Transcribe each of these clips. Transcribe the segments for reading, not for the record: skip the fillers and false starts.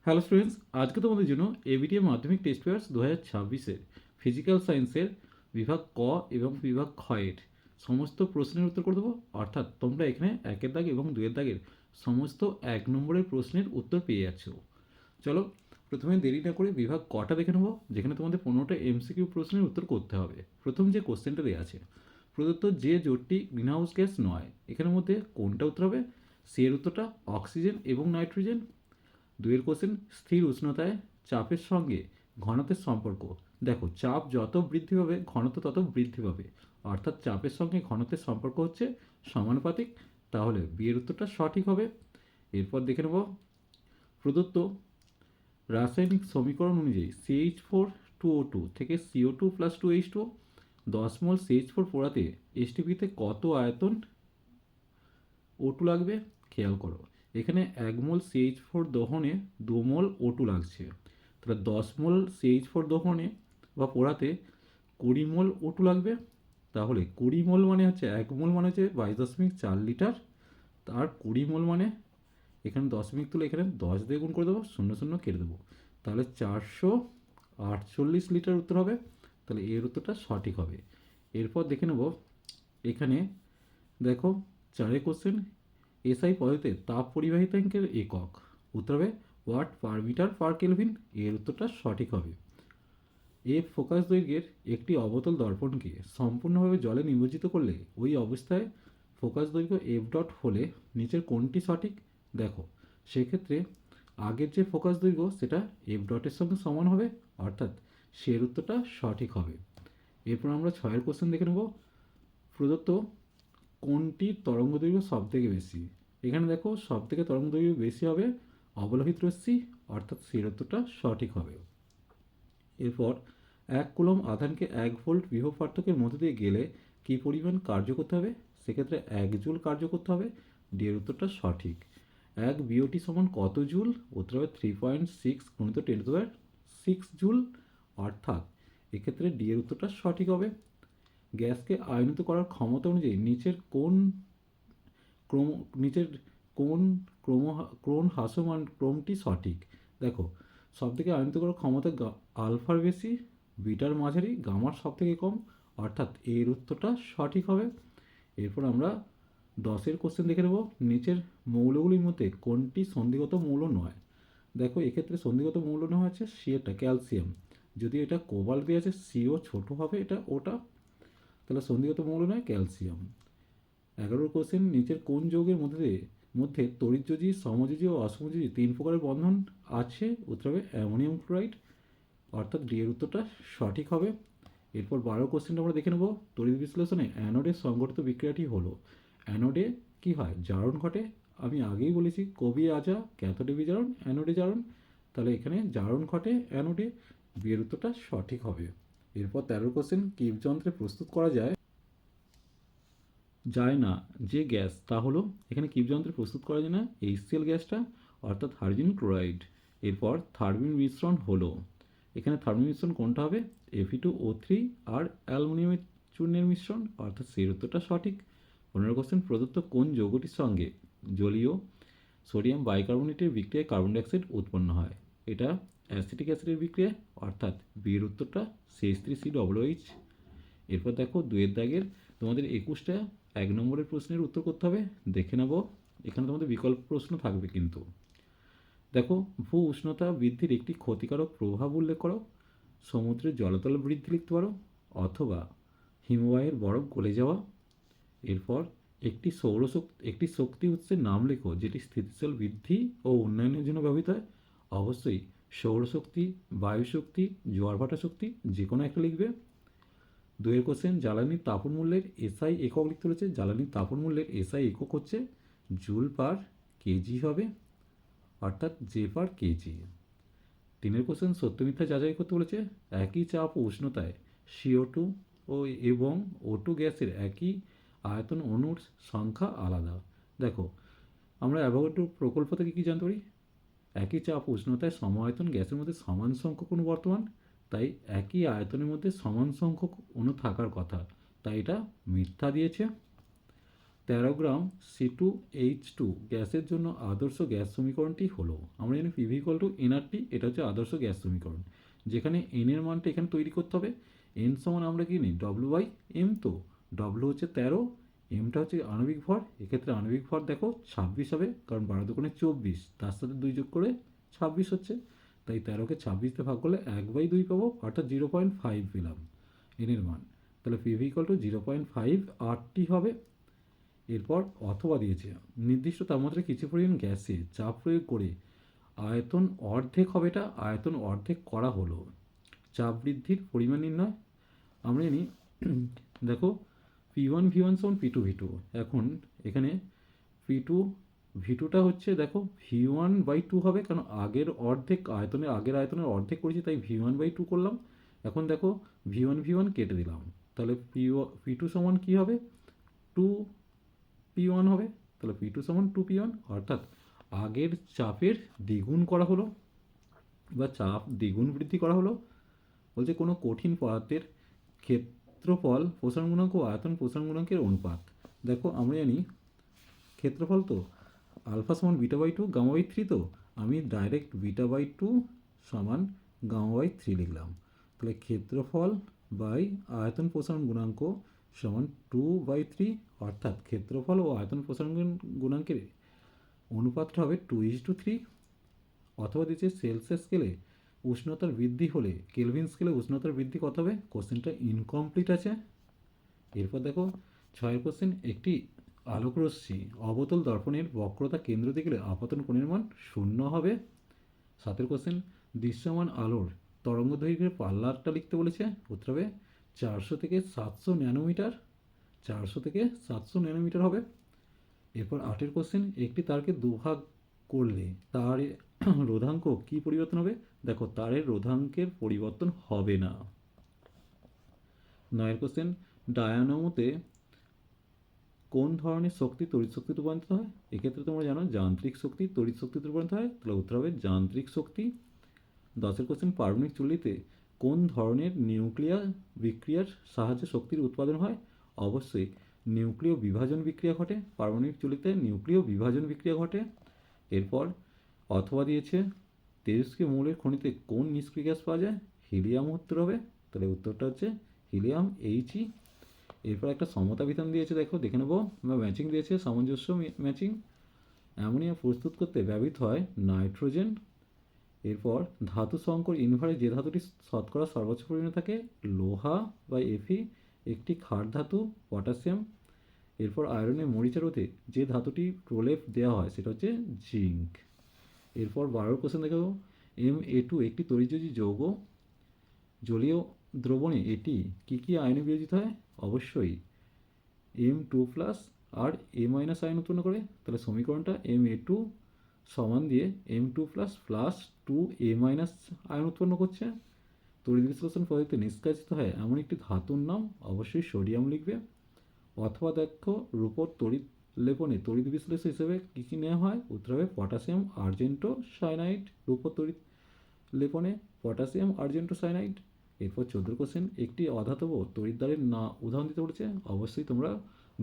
Hello students, আজকে তোমাদের জন্য এবিটিএ মাধ্যমিক টেস্ট পেপার্স 2026-এর ফিজিক্যাল সায়েন্সের বিভাগ ক এবং বিভাগ খ এর সমস্ত প্রশ্নের উত্তর করে দেবো। অর্থাৎ তোমরা এখানে একের দাগ এবং দুয়ের দাগের সমস্ত 1 নম্বরের প্রশ্নের উত্তর পেয়ে যাচ্ছ। চলো প্রথমে দেরি না করে বিভাগ কটা দেখে নেবো, যেখানে তোমাদের 15টা এমসিকিউ প্রশ্নের উত্তর করতে হবে। প্রথম যে কোশ্চেনটা দেওয়া আছে, প্রদত্ত যে জোটটি গ্রিনহাউস গ্যাস নয়, এখানের মধ্যে কোনটা উত্তর হবে? সি এর উত্তরটা অক্সিজেন এবং নাইট্রোজেন। দুইয়ের কোশ্চেন, স্থির উষ্ণতায় চাপের সঙ্গে ঘনত্বের সম্পর্ক। দেখো, চাপ যত বৃদ্ধি পাবে ঘনত্ব তত বৃদ্ধি পাবে, অর্থাৎ চাপের সঙ্গে ঘনত্বের সম্পর্ক হচ্ছে সমানুপাতিক। তাহলে বিয়ের উত্তরটা সঠিক হবে। এরপর দেখে নেব, প্রদত্ত রাসায়নিক সমীকরণ অনুযায়ী CH4 2O2 থেকে CO2+2H2O 10 মোল CH4 পোড়াতে এসটিপিতে কত আয়তন O2 লাগবে? খেয়াল করো, এখানে 1 মোল CH4 দহনে 2 মোল O2 লাগছে। তাহলে 10 মোল CH4 দহনে বা পোড়াতে 20 মোল O2 লাগবে। তাহলে 20 মোল মানে হচ্ছে 1 মোল মানে হচ্ছে 22.4 লিটার। আর 20 মোল মানে এখানে দশমিক তুলে এখানে 10 দিয়ে গুণ করে দেবো, শূন্য শূন্য কেটে দেবো। তাহলে 448 লিটার উত্তর হবে। তাহলে এর উত্তরটা সঠিক হবে। এরপর দেখে নেব, এখানে দেখো 4 কোশ্চেন, এসআই পদ্ধতিতে তাপ পরিবাহিতাঙ্কের একক। উত্তর হবে watt per metre per kelvin. এর উত্তরটা সঠিক হবে। এফ ফোকাস দৈর্ঘ্যের একটি অবতল দর্পণকে সম্পূর্ণভাবে জলে নিমজ্জিত করলে ওই অবস্থায় ফোকাস দৈর্ঘ্য এফ ডট হলে নিচের কোনটি সঠিক? দেখো, সেক্ষেত্রে আগের যে ফোকাস দৈর্ঘ্য সেটা এফ ডটের সঙ্গে সমান হবে, অর্থাৎ সের উত্তরটা সঠিক হবে। এরপর আমরা 6 কোশ্চেন দেখে নেব, প্রদত্ত কোনটির তরঙ্গ দৈর্ঘ্য সব থেকে বেশি? এখানে দেখো, সব থেকে তরঙ্গ দৈর্ঘ্য বেশি হবে অবলোহিত রশ্মি, অর্থাৎ সের উত্তরটা সঠিক হবে। এরপর 1 কুলম আধানকে 1 ভোল্ট বিভব পার্থক্যের মধ্যে দিয়ে গেলে কী পরিমাণ কার্য করতে হবে? সেক্ষেত্রে 1 জুল কার্য করতে হবে। ডি এর উত্তরটা সঠিক। 1 বিওটি সমান কত জুল? উত্তর হবে 3.6 গুণিত 10⁶ জুল, অর্থাৎ এক্ষেত্রে ডি এর উত্তরটা সঠিক হবে। গ্যাসকে আয়নিত করার ক্ষমতা অনুযায়ী ক্রম নিচের কোন ক্রোন হ্রাসমান ক্রমটি সঠিক? দেখো, সব থেকে আয়নিত করার ক্ষমতা আলফার বেশি, বিটার মাঝারি, গামার সব থেকে কম, অর্থাৎ এর উত্তরটা সঠিক হবে। এরপর আমরা 10 কোশ্চেন দেখে নেব, নিচের মৌলগুলির মধ্যে কোনটি সন্ধিগত মৌল নয়? দেখো, এক্ষেত্রে সন্ধিগত মৌল নেওয়া হচ্ছে সিটা ক্যালসিয়াম। যদি এটা কোবাল্ট দিয়ে আছে, সিও ছোট হবে, এটা ওটা, তাহলে সন্ধিগত মৌল নয় ক্যালসিয়াম। 11 কোশ্চেন, নিচের কোন যৌগের মধ্যে তড়িৎযোজী, সমযোজী ও অসমযোজী 3 প্রকারের বন্ধন আছে? উত্তর হবে অ্যামোনিয়াম ক্লোরাইড, অর্থাৎ ডি এর উত্তরটা সঠিক হবে। এরপর 12 কোশ্চেনটা আমরা দেখে নেব, তড়িৎ বিশ্লেষণে অ্যানোডে সংঘটিত বিক্রিয়াটি হলো। অ্যানোডে কি হয়? জারণ ঘটে। আমি আগেই বলেছি, কবি আজা, ক্যাথোডে বিজারণ, অ্যানোডে জারণ। তাহলে এখানে জারণ ঘটে অ্যানোডে। বি এর উত্তরটা সঠিক হবে। এরপর 13 কোশ্চেন, কিপ যন্ত্রে প্রস্তুত করা যায় না যে গ্যাস, তা হলো, এখানে কিপ যন্ত্রে প্রস্তুত করা যায় না HCl গ্যাসটা, অর্থাৎ হাইড্রোজেন ক্লোরাইড। এরপর থার্মিন মিশ্রণ হলো, এখানে থার্মিন মিশ্রণ কোনটা হবে? Fe2O3 আর অ্যালুমিনিয়ামের চূর্ণের মিশ্রণ, অর্থাৎ সেই উত্তরটা সঠিক। 15 কোশ্চেন, প্রদত্ত কোন যৌগটির সঙ্গে জলীয় সোডিয়াম বাইকার্বনেটের বিক্রিয়ায় কার্বন ডাইঅক্সাইড উৎপন্ন হয়? এটা অ্যাসিটিক অ্যাসিডের বিক্রিয়া, অর্থাৎ বি এর উত্তরটা CH3COOH। এরপর দেখো, দুয়ের দাগের তোমাদের 21টা 1 নম্বরের প্রশ্নের উত্তর করতে হবে। দেখে নেব, এখানে তোমাদের বিকল্প প্রশ্ন থাকবে কিন্তু। দেখো, ভূ উষ্ণতা বৃদ্ধির একটি ক্ষতিকারক প্রভাব উল্লেখ করো। সমুদ্রের জলতল বৃদ্ধি লিখতে পারো, অথবা হিমবাহের বরফ গলে যাওয়া। এরপর একটি শক্তি উৎসের নাম লেখো যেটি স্থিতিশীল বৃদ্ধি ও উন্নয়নের জন্য ব্যবহৃত হয়। অবশ্যই সৌরশক্তি, বায়ুশক্তি, জোয়ার ভাটা শক্তি, যে কোনো একটা লিখবে। 2 কোশ্চেন, জ্বালানির তাপন মূল্যের এসআই একক লিখতে বলেছে। জ্বালানির তাপন মূল্যের এসআই একক হচ্ছে জুল পার কেজি হবে, অর্থাৎ জে পার কেজি। 3 কোশ্চেন, সত্য মিথ্যা যাচাই করতে বলেছে। একই চাপ ও উষ্ণতায় CO2 এবং O2 গ্যাসের একই আয়তন অণুর সংখ্যা আলাদা। দেখো, আমরা অ্যাভোগাড্রো প্রকল্প থেকে কী জানতে পারি? একই চাপ উষ্ণতায় সম আয়তন গ্যাসের মধ্যে সমান সংখ্যক অণু বর্তমান, তাই একই আয়তনের মধ্যে সমান সংখ্যক অণু থাকার কথা, তাই এটা মিথ্যা দিয়েছে। 13 গ্রাম C2H2 গ্যাসের জন্য আদর্শ গ্যাস সমীকরণটি হলো, আমরা জানি PV = nRT, এটা হচ্ছে আদর্শ গ্যাস সমীকরণ, যেখানে n এর মানটা এখানে তৈরি করতে হবে। n সমান আমরা কি নিই W/m, তো W হচ্ছে 13, mটা হচ্ছে আণবিক ভর, এক্ষেত্রে আণবিক ভর দেখো 26 হবে, কারণ 12 দুগুণে 24, তার সাথে 2 যোগ করে 26 হচ্ছে, তাই 13কে 26 দিয়ে ভাগ করলে 1/2 পাবো, অর্থাৎ 0.5 পেলাম n এর মান। তাহলে PV = 0.5 RT হবে। এরপর অথবা দিয়েছে নির্দিষ্ট তাপমাত্রায় কিছু পরিমাণ গ্যাসে চাপ প্রয়োগ করে আয়তন অর্ধেক হবে, এটা আয়তন অর্ধেক করা হলো, চাপ বৃদ্ধির পরিমাণ নির্ণয়। আমরা জানি দেখো P1 V1 সমান P2 V2, এখন এখানে P2 V2টা হচ্ছে দেখো V1/2 হবে, কারণ আগের আয়তনের অর্ধেক করেছি, তাই V1/2 করলাম। এখন দেখো V1 কেটে দিলাম, তাহলে P2 সমান কী হবে, 2P1 হবে। তাহলে P2 সমান 2P1, অর্থাৎ আগের চাপের দ্বিগুণ করা হলো বা চাপ দ্বিগুণ বৃদ্ধি করা হলো। বলছে কোনো কঠিন পদার্থের ক্ষেত্রফল প্রসারণ গুণাঙ্ক ও আয়তন প্রসারণ গুণাঙ্কের অনুপাত। দেখো আমরা জানি ক্ষেত্রফল তো আলফা সমান β/2 গামা/3, তো আমি ডাইরেক্ট β/2 সমান গামা/3 লিখলাম। তাহলে ক্ষেত্রফল বাই আয়তন প্রসারণ গুণাঙ্ক সমান 2/3, অর্থাৎ ক্ষেত্রফল ও আয়তন প্রসারণ গুণাঙ্কের অনুপাতটা হবে 2:3। অথবা দিচ্ছে সেলসিয়াস স্কেলে উষ্ণতার বৃদ্ধি হলে কেলভিন স্কেলে উষ্ণতার বৃদ্ধি কত হবে, কোশ্চেনটা ইনকমপ্লিট আছে। এরপর দেখো 6 কোশ্চেন, একটি আলোকরশ্মি অবতল দর্পণের বক্রতা কেন্দ্র দিকে গেলে আপতন কোণের মান 0 হবে। 7 কোশ্চেন, দৃশ্যমান আলোর তরঙ্গ দৈর্ঘ্যের পাল্লাটা লিখতে বলেছে, উত্তর হবে 400 থেকে 700 ন্যানোমিটার, 400 থেকে 700 ন্যানোমিটার হবে। এরপর 8 কোশ্চেন, একটি তারকে দুভাগ করলে তার রোধাঙ্ক কি পরিবর্তন হবে, দেখো তারের রোধাঙ্কের পরিবর্তন হবে না। 9 কোশ্চেন, ডায়নামোতে কোন ধরনের শক্তি তড়িৎ শক্তিতে রূপান্তরিত হয়, এক্ষেত্রে তোমরা জানো যান্ত্রিক শক্তি তড়িৎ শক্তিতে রূপান্তরিত হয়, তাহলে উত্তর হবে যান্ত্রিক শক্তি। 10 কোশ্চেন, পারমাণবিক চুল্লিতে কোন ধরনের নিউক্লিয়ার বিক্রিয়ার সাহায্যে শক্তির উৎপাদন হয়, অবশ্যই নিউক্লিয় বিভাজন বিক্রিয়া ঘটে, পারমাণবিক চুল্লিতে নিউক্লিয় বিভাজন বিক্রিয়া ঘটে। এরপর অথবা দিয়েছে তেজস্ক্রিয় মৌলের খনিতে কোন নিষ্ক্রিয় গ্যাস পাওয়া যায়, হিলিয়াম উত্তর হবে, তাহলে উত্তরটা হচ্ছে হিলিয়াম He। এরপর একটা সমতা বিধান দিয়েছে, দেখে নেবো, বা ম্যাচিং দিয়েছে, সামঞ্জস্য ম্যাচিং। অ্যামোনিয়া প্রস্তুত করতে ব্যবহৃত হয় নাইট্রোজেন। এরপর ধাতু সংকর ইনভারে যে ধাতুটি শতকরা সর্বোচ্চ পরিমাণে থাকে, লোহা বা Fe, একটি ক্ষার ধাতু পটাশিয়াম। এরপর আয়রনের মরিচা রোধে যে ধাতুটি প্রলেপ দেওয়া হয় সেটা হচ্ছে জিঙ্ক। এরপর 12 কোশ্চেন দেখো, Ma2 একটি তড়িৎযোজী যৌগ, জলীয় দ্রবণে এটি কী আয়নে বিয়োজিত হয়, অবশ্যই M2+ আর A- আয়ন উৎপন্ন করে। তাহলে সমীকরণটা Ma2 সমান দিয়ে M2+ প্লাস 2A- আয়ন উৎপন্ন করছে। তড়িৎ বিশ্লেষণ পদ্ধতিতে নিষ্কাশিত হয় এমন একটি ধাতুর নাম, অবশ্যই সোডিয়াম লিখবে। অথবা দেখো রূপোর তড়িৎ লেপনে তড়িৎ বিশ্লেষক হিসেবে কী নেওয়া হয়, উত্তর হবে পটাশিয়াম আর্জেন্টোসায়ানাইড, রূপোর তড়িৎ লেপনে পটাশিয়াম আর্জেন্টোসায়ানাইড। এরপর 14 কোশ্চেন, একটি অধাতব তড়িৎদ্বারের না উদাহরণ দিতে বলেছে, অবশ্যই তোমরা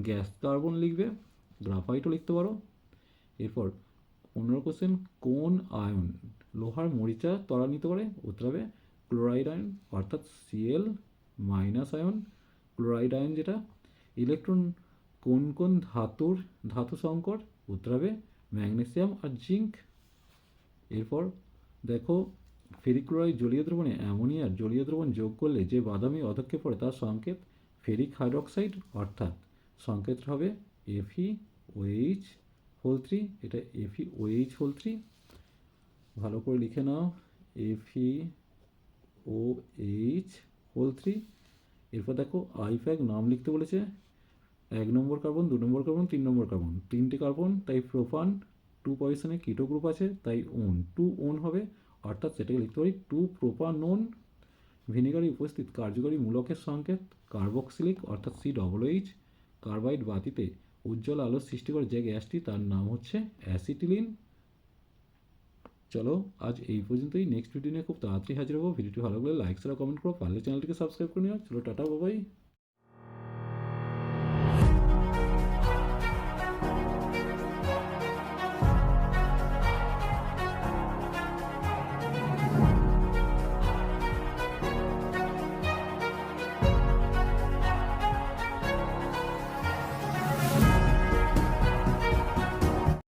গ্যাস কার্বন লিখবে, গ্রাফাইটও লিখতে পারো। এরপর 15 কোশ্চেন, কোন আয়ন লোহার মরিচা ত্বরান্বিত করে, উত্তর হবে ক্লোরাইড আয়ন, অর্থাৎ Cl- আয়ন, ক্লোরাইড আয়ন যেটা। ইলেকট্রন কোন ধাতু সংকর, উত্তর হবে ম্যাগনেসিয়াম আর জিঙ্ক। এরপর দেখো ফেরিক ক্লোরাইড জলীয় দ্রবণে অ্যামোনিয়ার জলীয় দ্রবণ যোগ করলে যে বাদামি অধক্ষেপ পড়ে তার সংকেত ফেরিক হাইড্রক্সাইড, অর্থাৎ সংকেতটা হবে FeOH3, এটা FeOH3, ভালো করে লিখে নাও FeOH3। এরপর দেখো আইপ্যাক নাম লিখতে বলেছে, 1 নম্বর কার্বন, 2 নম্বর কার্বন, 3 নম্বর কার্বন, 3টে কার্বন, তাই প্রোপান, 2 পজিশনে কিটো গ্রুপ আছে তাই ওন, 2 ওন হবে, অর্থাৎ সেটাকে লিখতে পারি 2 প্রোপানোন। ভিনেগারে উপস্থিত কার্যকরী মূলকের সংকেত কার্বক্সিলিক, অর্থাৎ COOH। কার্বাইড বাতিতে উজ্জ্বল আলোর সৃষ্টি করে যে গ্যাসটি তার নাম হচ্ছে অ্যাসিটিলিন। চলো আজ এই পর্যন্তই, নেক্সট ভিডিও নিয়ে খুব তাড়াতাড়ি হাজির হবো। ভিডিওটি ভালো লাগলে লাইক, শেয়ার, কমেন্ট করো, পারলে চ্যানেলটিকে সাবস্ক্রাইব করে নিও। চলো টাটা, বাবাই।